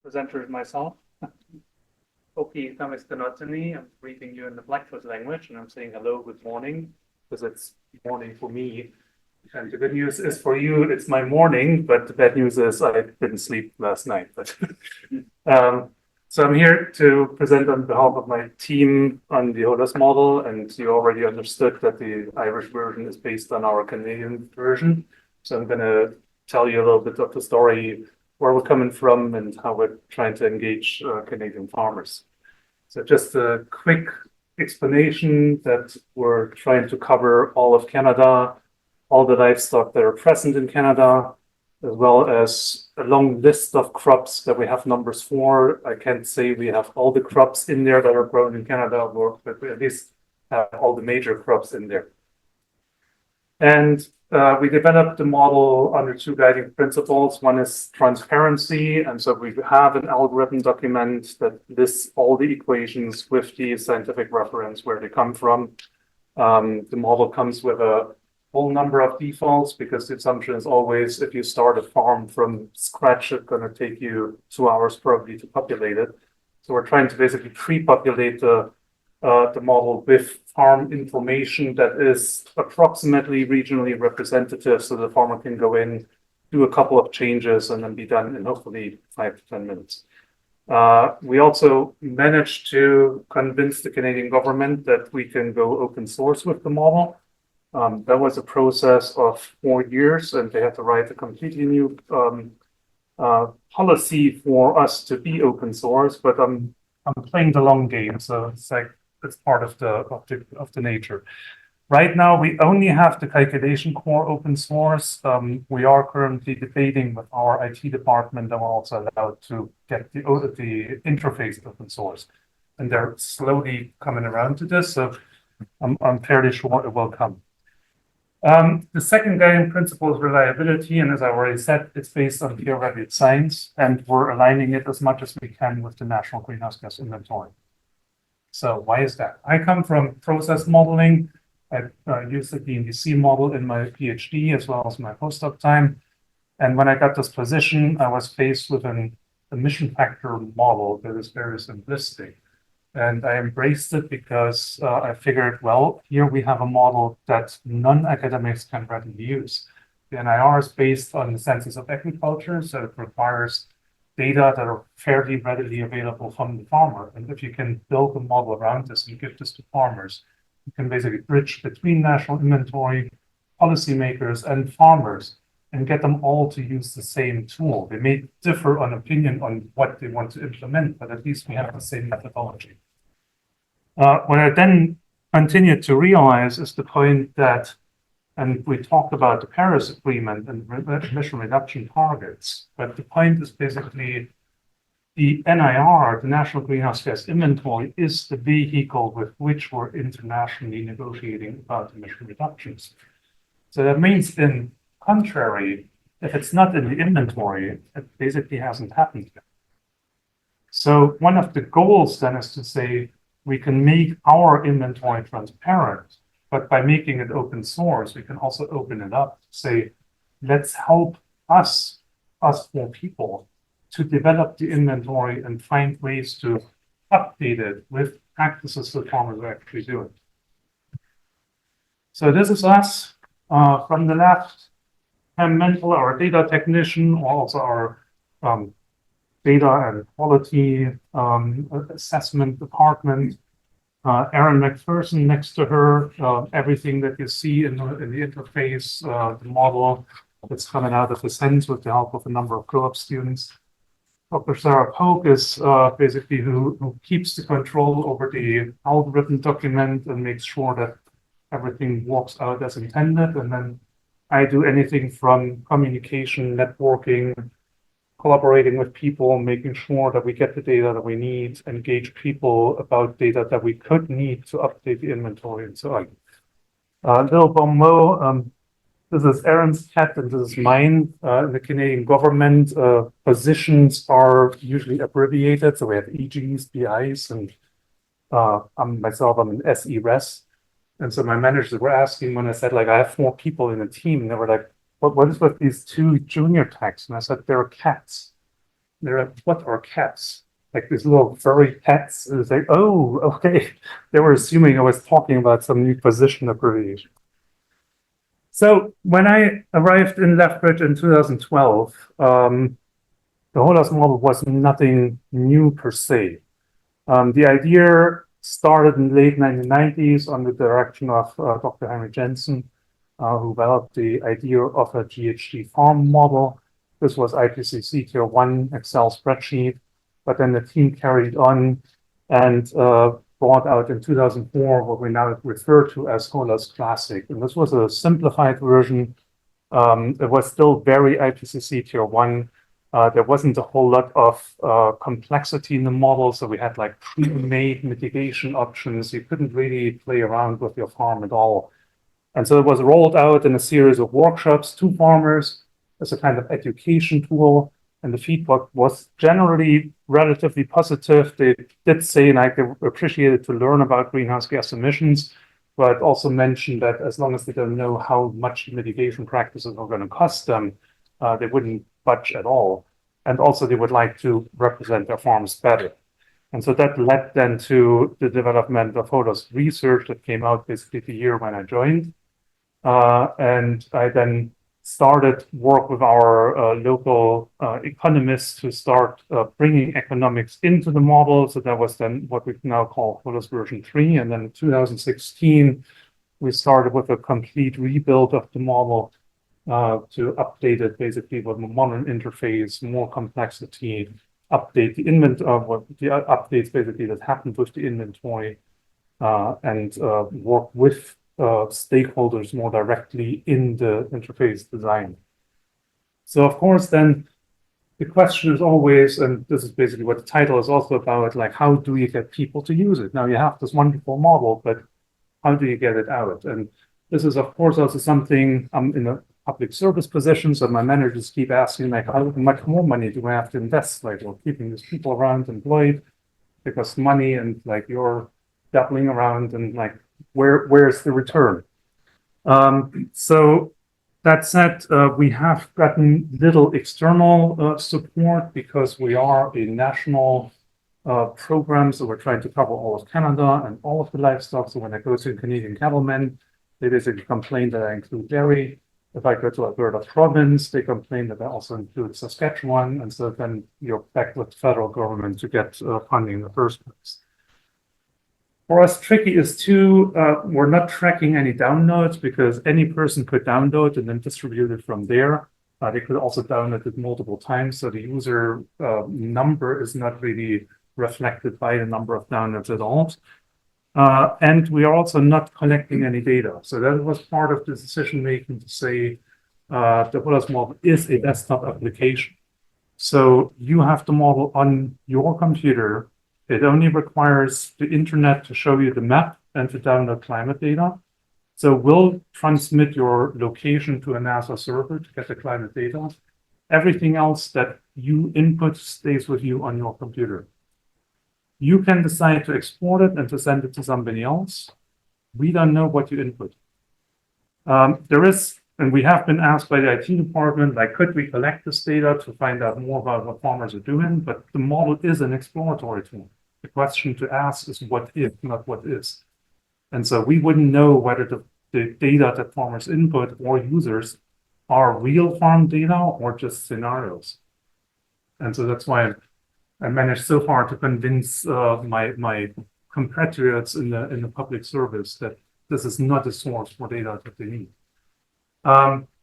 presenter myself. Hope Thomas Donatoni. I'm greeting you in the Blackfoot language, and I'm saying hello, good morning, because it's morning for me. And the good news is for you, it's my morning, but the bad news is I didn't sleep last night. But so I'm here to present on behalf of my team on the Holos model, and you already understood that the Irish version is based on our Canadian version. So I'm going to tell you a little bit of the story, where we're coming from and how we're trying to engage Canadian farmers. So just a quick explanation that we're trying to cover all of Canada, all the livestock that are present in Canada, as well as a long list of crops that we have numbers for. I can't say we have all the crops in there that are grown in Canada, but we at least have all the major crops in there. And we developed the model under two guiding principles. One is transparency. And so we have an algorithm document that lists all the equations with the scientific reference where they come from. The model comes with a whole number of defaults because the assumption is always if you start a farm from scratch, it's going to take you 2 hours probably to populate it. So we're trying to basically pre-populate the model with farm information that is approximately regionally representative, so the farmer can go in, do a couple of changes, and then be done in hopefully 5 to 10 minutes. We also managed to convince the Canadian government that we can go open source with the model. That was a process of 4 years, and they had to write a completely new policy for us to be open source. But I'm playing the long game, so it's like it's part of the nature. Right now, we only have the calculation core open source. We are currently debating with our IT department that we're also allowed to get the interface open source, and they're slowly coming around to this. So I'm fairly sure it will come. The second guiding principle is reliability, and as I already said, it's based on peer-reviewed science, and we're aligning it as much as we can with the National Greenhouse Gas Inventory. So why is that? I come from process modeling. I used the DNDC model in my PhD as well as my postdoc time. And when I got this position, I was faced with an emission factor model that is very simplistic. And I embraced it because I figured, well, here we have a model that non-academics can readily use. The NIR is based on the census of agriculture, so it requires data that are fairly readily available from the farmer. And if you can build a model around this and give this to farmers, you can basically bridge between national inventory, policymakers, and farmers and get them all to use the same tool. They may differ on opinion on what they want to implement, but at least we have the same methodology. What I then continued to realize is the point that, and we talked about the Paris Agreement and emission reduction targets, but the point is basically the NIR, the National Greenhouse Gas Inventory, is the vehicle with which we're internationally negotiating about emission reductions. So that means, in contrary, if it's not in the inventory, it basically hasn't happened yet. So one of the goals then is to say we can make our inventory transparent, but by making it open source, we can also open it up, say, let's help us more people, to develop the inventory and find ways to update it with practices that farmers are actually doing. So this is us from the left. I'm Mantle, our data technician, also our data and quality assessment department. Erin McPherson next to her, everything that you see in the interface, the model that's coming out of the sense with the help of a number of co-op students. Dr. Sarah Pogue is basically who keeps the control over the algorithm document and makes sure that everything works out as intended. And then I do anything from communication, networking, collaborating with people, making sure that we get the data that we need, engage people about data that we could need to update the inventory and so on. Little Bombo, this is Erin's cat and this is mine. In the Canadian government, positions are usually abbreviated. So we have EGs, BIs, and I'm an SERES. And so my managers were asking when I said, like, I have 4 people in the team, and they were like, what is with these 2 junior tags? And I said, they're cats. they're like, what are cats? Like these little furry pets. And it's like, oh, okay. They were assuming I was talking about some new position abbreviation. So when I arrived in Lethbridge in 2012, the Holos model was nothing new per se. The idea started in the late 1990s under the direction of Dr. Henry Jensen, who developed the idea of a GHG farm model. This was IPCC Tier 1 Excel spreadsheet, but then the team carried on and brought out in 2004 what we now refer to as Holos Classic. And this was a simplified version. It was still very IPCC Tier 1. There wasn't a whole lot of complexity in the model, so we had like pre-made mitigation options. You couldn't really play around with your farm at all. And so it was rolled out in a series of workshops to farmers as a kind of education tool. And the feedback was generally relatively positive. They did say like they appreciated to learn about greenhouse gas emissions, but also mentioned that as long as they don't know how much mitigation practices are going to cost them, they wouldn't budge at all. And also they would like to represent their farms better. And so that led then to the development of Holos research that came out basically the year when I joined. And I then started work with our local economists to start bringing economics into the model. So that was then what we now call Holos version 3. And then in 2016, we started with a complete rebuild of the model to update it basically with a modern interface, more complexity, update the inventory, the updates basically that happened with the inventory, and work with stakeholders more directly in the interface design. So of course, then the question is always, and this is basically what the title is also about, like how do you get people to use it? Now you have this wonderful model, but how do you get it out? And this is of course also something I'm in a public service position, so my managers keep asking like, how much more money do I have to invest? Like, we're keeping these people around employed because money and like you're dabbling around and like, where's the return? So that said, we have gotten little external support because we are a national program, so we're trying to cover all of Canada and all of the livestock. So when I go to Canadian cattlemen, they basically complain that I include dairy. If I go to Alberta province, they complain that I also include Saskatchewan, and so then you're back with the federal government to get funding in the first place. For us, tricky is too, we're not tracking any downloads because any person could download and then distribute it from there. They could also download it multiple times, so the user number is not really reflected by the number of downloads at all. And we are also not collecting any data. So that was part of the decision making to say the Holos model is a desktop application. So you have the model on your computer. It only requires the internet to show you the map and to download climate data. So we'll transmit your location to a NASA server to get the climate data. Everything else that you input stays with you on your computer. You can decide to export it and to send it to somebody else. We don't know what you input. There is, and we have been asked by the IT department, like, could we collect this data to find out more about what farmers are doing? But the model is an exploratory tool. The question to ask is what if, not what is. And so we wouldn't know whether the data that farmers input or users are real farm data or just scenarios. And so that's why I managed so far to convince my compatriots in the public service that this is not a source for data that they need.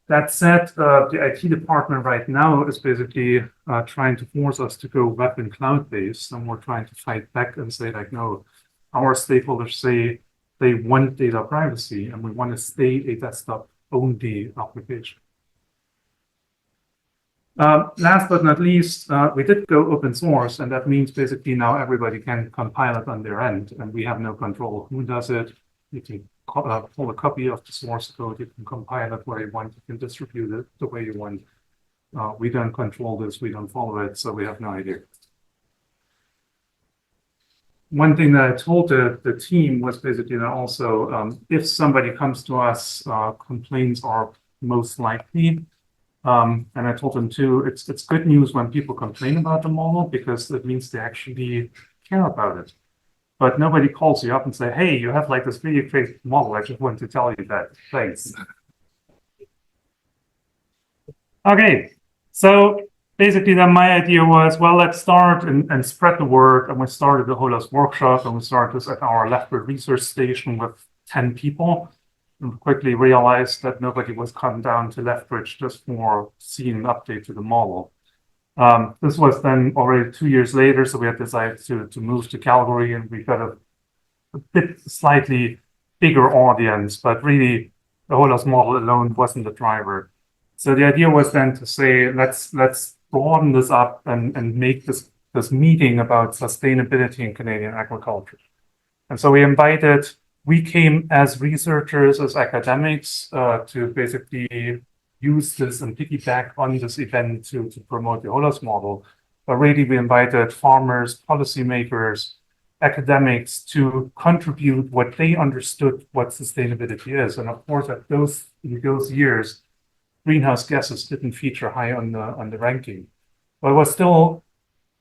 That said, the IT department right now is basically trying to force us to go web and cloud-based, and we're trying to fight back and say like, no, our stakeholders say they want data privacy, and we want to stay a desktop-only application. Last but not least, we did go open source, and that means basically now everybody can compile it on their end, and we have no control who does it. You can pull a copy of the source code, you can compile it where you want, you can distribute it the way you want. We don't control this, we don't follow it, so we have no idea. One thing that I told the team was basically that also, if somebody comes to us, complaints are most likely. And I told him too, it's good news when people complain about the model because it means they actually care about it. But nobody calls you up and say, hey, you have like this really crazy model. I just want to tell you that. Thanks. Okay, so basically then my idea was, well, let's start and spread the word. And we started the Holos workshop and we started this at our Lethbridge research station with 10 people. And quickly realized that nobody was coming down to Lethbridge just for seeing an update to the model. This was then already 2 years later, so we had decided to move to Calgary, and we got a bit slightly bigger audience, but really the Holos model alone wasn't the driver. So the idea was then to say, let's broaden this up and make this meeting about sustainability in Canadian agriculture. And so we came as researchers, as academics, to basically use this and piggyback on this event to promote the Holos model. But really, we invited farmers, policymakers, academics to contribute what they understood what sustainability is. And of course, in those years, greenhouse gases didn't feature high on the ranking. But it was still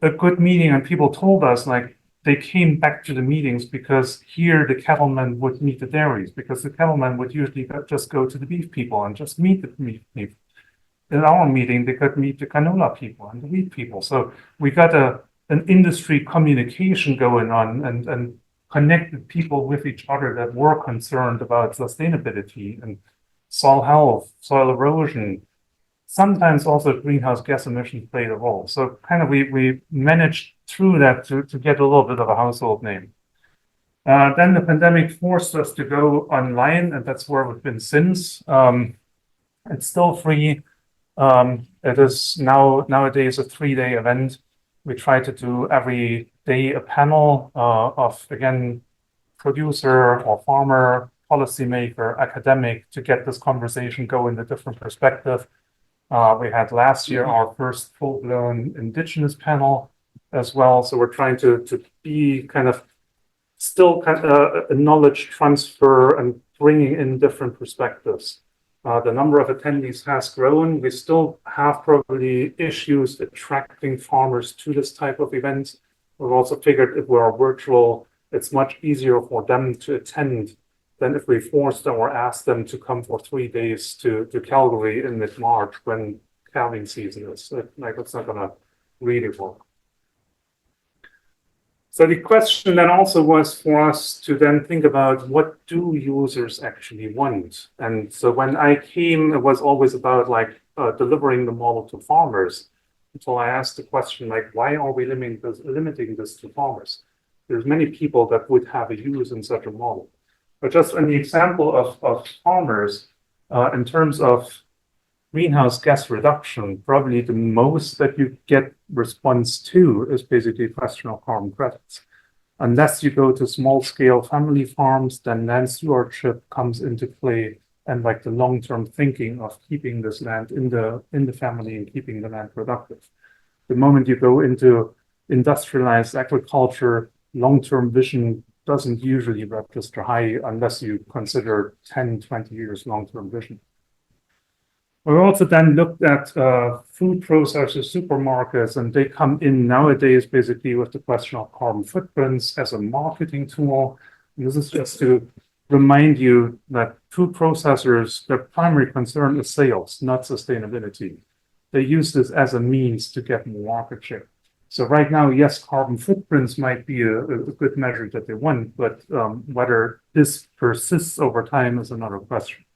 a good meeting, and people told us like they came back to the meetings because here the cattlemen would meet the dairies, because the cattlemen would usually just go to the beef people and just meet the beef people. In our meeting, they could meet the canola people and the wheat people. So we got an industry communication going on and connected people with each other that were concerned about sustainability and soil health, soil erosion. Sometimes also greenhouse gas emissions played a role. So kind of we managed through that to get a little bit of a household name. Then the pandemic forced us to go online, and that's where we've been since. It's still free. It is nowadays a 3-day event. We try to do every day a panel of, again, producer or farmer, policymaker, academic, to get this conversation going in a different perspective. We had last year our first full-blown Indigenous panel as well. So we're trying to be kind of still kind of a knowledge transfer and bringing in different perspectives. The number of attendees has grown. We still have probably issues attracting farmers to this type of event. We've also figured if we're virtual, it's much easier for them to attend than if we forced them or asked them to come for 3 days to Calgary in mid-March when calving season is. Like, it's not gonna really work. So the question then also was for us to then think about what do users actually want? And so when I came, it was always about like delivering the model to farmers. Until I asked the question, like, why are we limiting this to farmers? There's many people that would have a use in such a model. But just in the example of farmers, in terms of greenhouse gas reduction, probably the most that you get response to is basically a question of carbon credits. Unless you go to small scale family farms, then land stewardship comes into play, and like the long-term thinking of keeping this land in the family and keeping the land productive. The moment you go into industrialized agriculture, long-term vision doesn't usually register high unless you consider 10, 20 years long-term vision. We also then looked at food processors, supermarkets, and they come in nowadays basically with the question of carbon footprints as a marketing tool. And this is just to remind you that food processors, their primary concern is sales, not sustainability. They use this as a means to get more market share. So right now, yes, carbon footprints might be a good measure that they want, but whether this persists over time is another question.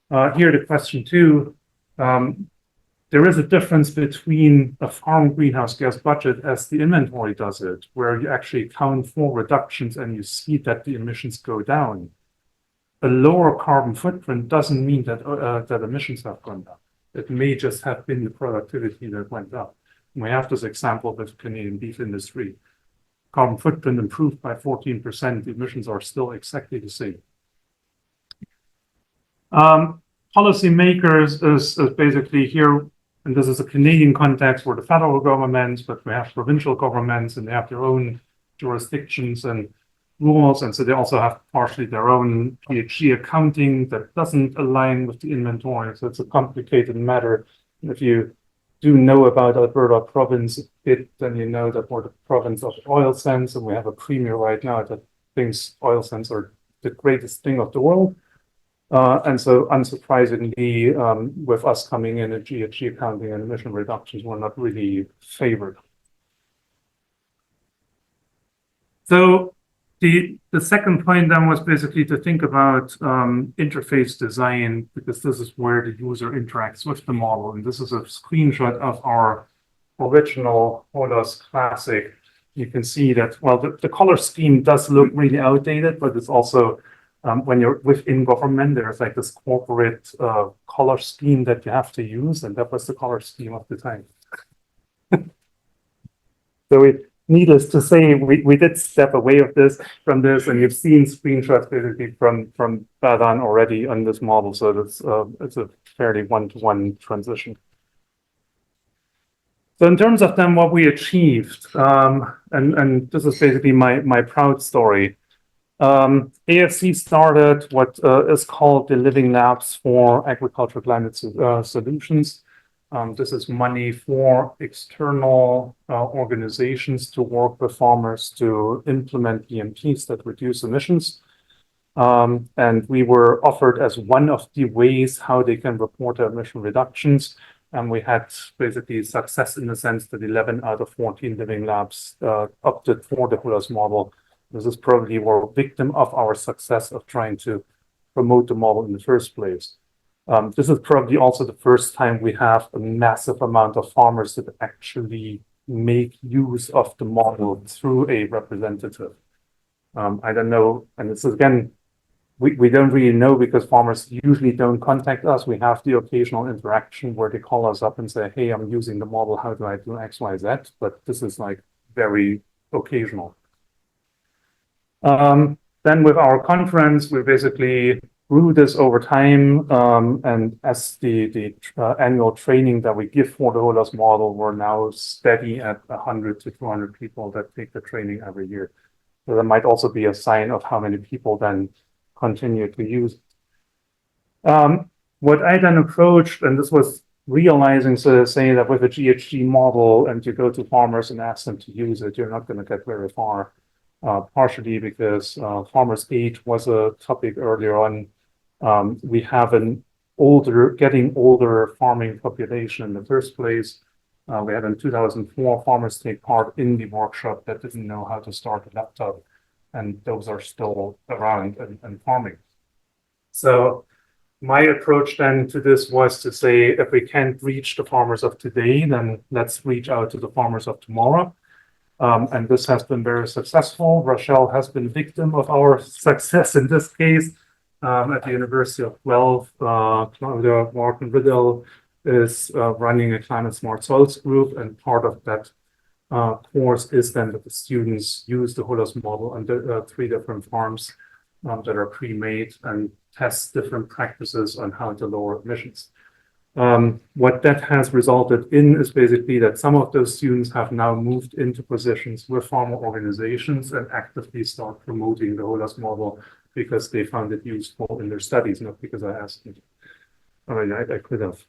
Here, the question too, there is a difference between a farm greenhouse gas budget as the inventory does it, where you actually count for reductions and you see that the emissions go down. A lower carbon footprint doesn't mean that that emissions have gone down. It may just have been the productivity that went up. And we have this example with the Canadian beef industry. Carbon footprint improved by 14%. The emissions are still exactly the same. Policymakers is basically here, and this is a Canadian context where the federal government, but we have provincial governments and they have their own jurisdictions and rules. And so they also have partially their own GHG accounting that doesn't align with the inventory. So it's a complicated matter. If you do know about Alberta province a bit, then you know that we're the province of oil sands, and we have a premier right now that thinks oil sands are the greatest thing of the world. And so unsurprisingly, with us coming in at GHG accounting and emission reductions, we're not really favored. So the second point then was basically to think about interface design, because this is where the user interacts with the model. And this is a screenshot of our original Holos Classic. You can see that, well, the color scheme does look really outdated, but it's also, when you're within government, there's like this corporate color scheme that you have to use, and that was the color scheme of the time. So needless to say, we did step away from this, and you've seen screenshots basically from Badan already on this model. So that's it's a fairly one-to-one transition. So in terms of then what we achieved, and this is basically my proud story. AFC started what is called the Living Labs for Agricultural Climate Solutions. This is money for external organizations to work with farmers to implement EMPs that reduce emissions. And we were offered as one of the ways how they can report their emission reductions. And we had basically success in the sense that 11 out of 14 living labs opted for the Holos model. This is probably we're a victim of our success of trying to promote the model in the first place. This is probably also the first time we have a massive amount of farmers that actually make use of the model through a representative. I don't know, and this is again, we don't really know because farmers usually don't contact us. We have the occasional interaction where they call us up and say, hey, I'm using the model, how do I do X, Y, Z? But this is like very occasional. Then with our conference, we basically grew this over time, and as the annual training that we give for the Holos model, we're now steady at 100 to 200 people that take the training every year. So that might also be a sign of how many people then continue to use. What I then approached, and this was realizing, so to say, that with a GHG model and you go to farmers and ask them to use it, you're not going to get very far. Partially because farmers' age was a topic earlier on. We have an getting older farming population in the first place. We had in 2004 farmers take part in the workshop that didn't know how to start a laptop, and those are still around and farming. So my approach then to this was to say, if we can't reach the farmers of today, then let's reach out to the farmers of tomorrow. And this has been very successful. Rochelle has been victim of our success in this case. At the University of Guelph, Claudia Martin-Riddell is running a climate smart soils group, and part of that course is then that the students use the Holos model on 3 different farms that are pre-made and test different practices on how to lower emissions. What that has resulted in is basically that some of those students have now moved into positions with farmer organizations and actively start promoting the Holos model because they found it useful in their studies, not because I asked them. I mean, I could have.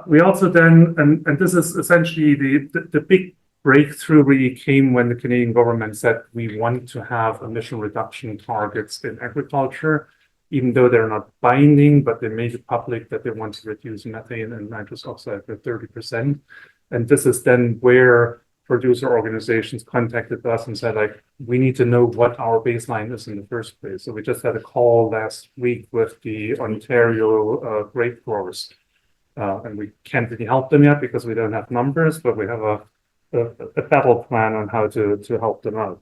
We also then, and this is essentially the big breakthrough really came when the Canadian government said we want to have emission reduction targets in agriculture, even though they're not binding, but they made it public that they want to reduce methane and nitrous oxide by 30%. And this is then where producer organizations contacted us and said, like, we need to know what our baseline is in the first place. So we just had a call last week with the Ontario grape growers. And we can't really help them yet because we don't have numbers, but we have a battle plan on how to help them out.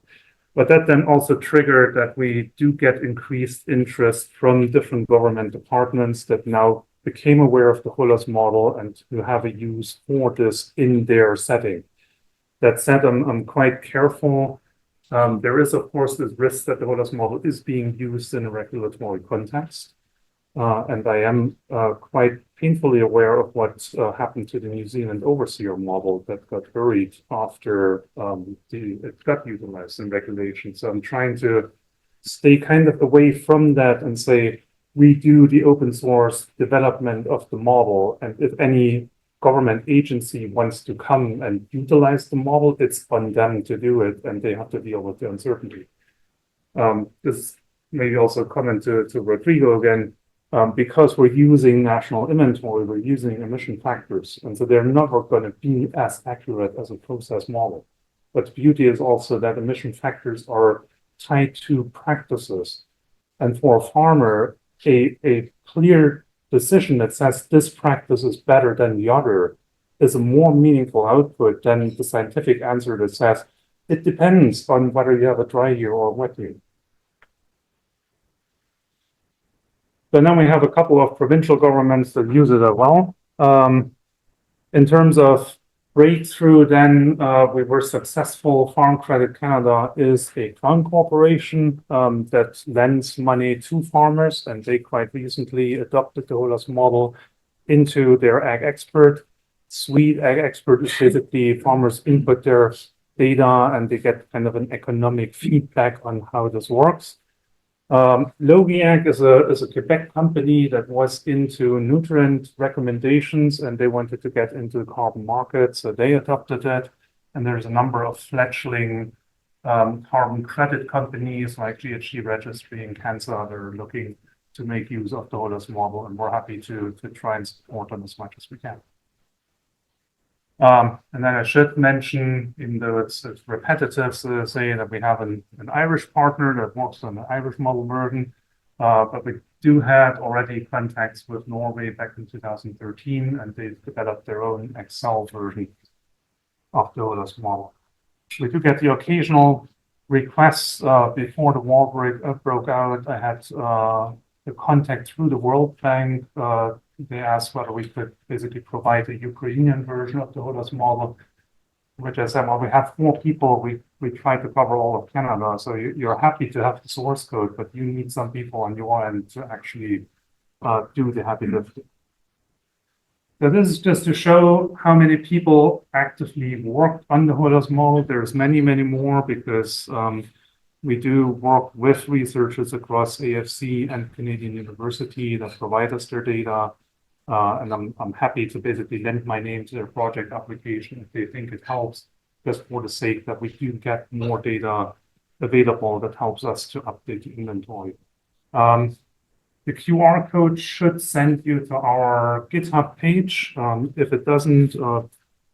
But that then also triggered that we do get increased interest from different government departments that now became aware of the Holos model and who have a use for this in their setting. That said, I'm quite careful. There is, of course, this risk that the Holos model is being used in a regulatory context. And I am quite painfully aware of what happened to the New Zealand overseer model that got buried after it got utilized in regulation. So I'm trying to stay kind of away from that and say, we do the open source development of the model, and if any government agency wants to come and utilize the model, it's on them to do it, and they have to deal with the uncertainty. This maybe also comment to Rodrigo again, because we're using national inventory, we're using emission factors, and so they're never going to be as accurate as a process model. But the beauty is also that emission factors are tied to practices. And for a farmer, a clear decision that says this practice is better than the other is a more meaningful output than the scientific answer that says it depends on whether you have a dry year or a wet year. So now we have a couple of provincial governments that use it as well. In terms of breakthrough, then we were successful. Farm Credit Canada is a crown corporation that lends money to farmers, and they quite recently adopted the Holos model into their Ag Expert suite. Ag Expert is basically farmers input their data and they get kind of an economic feedback on how this works. Logiag is a Quebec company that was into nutrient recommendations, and they wanted to get into the carbon market, so they adopted it. And there's a number of fledgling carbon credit companies like GHG Registry and Cancer that are looking to make use of the Holos model, and we're happy to try and support them as much as we can. And then I should mention, even though it's repetitive, so say that we have an Irish partner that works on the Irish model version, but we do have already contacts with Norway back in 2013, and they developed their own Excel version of the Holos model. We do get the occasional requests. Before the war broke out, I had the contact through the World Bank. They asked whether we could basically provide a Ukrainian version of the Holos model, which I said, well, we have 4 people. We try to cover all of Canada. So you're happy to have the source code, but you need some people on your end to actually do the heavy lifting. So this is just to show how many people actively work on the Holos model. There's many, many more because we do work with researchers across AFC and Canadian University that provide us their data. And I'm happy to basically lend my name to their project application if they think it helps, just for the sake that we do get more data available that helps us to update the inventory. The QR code should send you to our GitHub page. If it doesn't,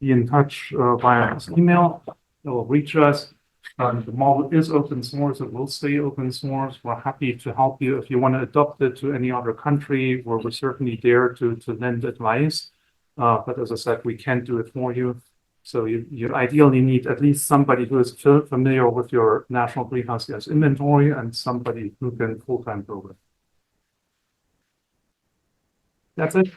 be in touch via email. It will reach us. The model is open source. It will stay open source. We're happy to help you if you want to adopt it to any other country, where we're certainly there to lend advice. But as I said, we can't do it for you. So you ideally need at least somebody who is familiar with your national greenhouse gas inventory and somebody who can full-time program. That's it.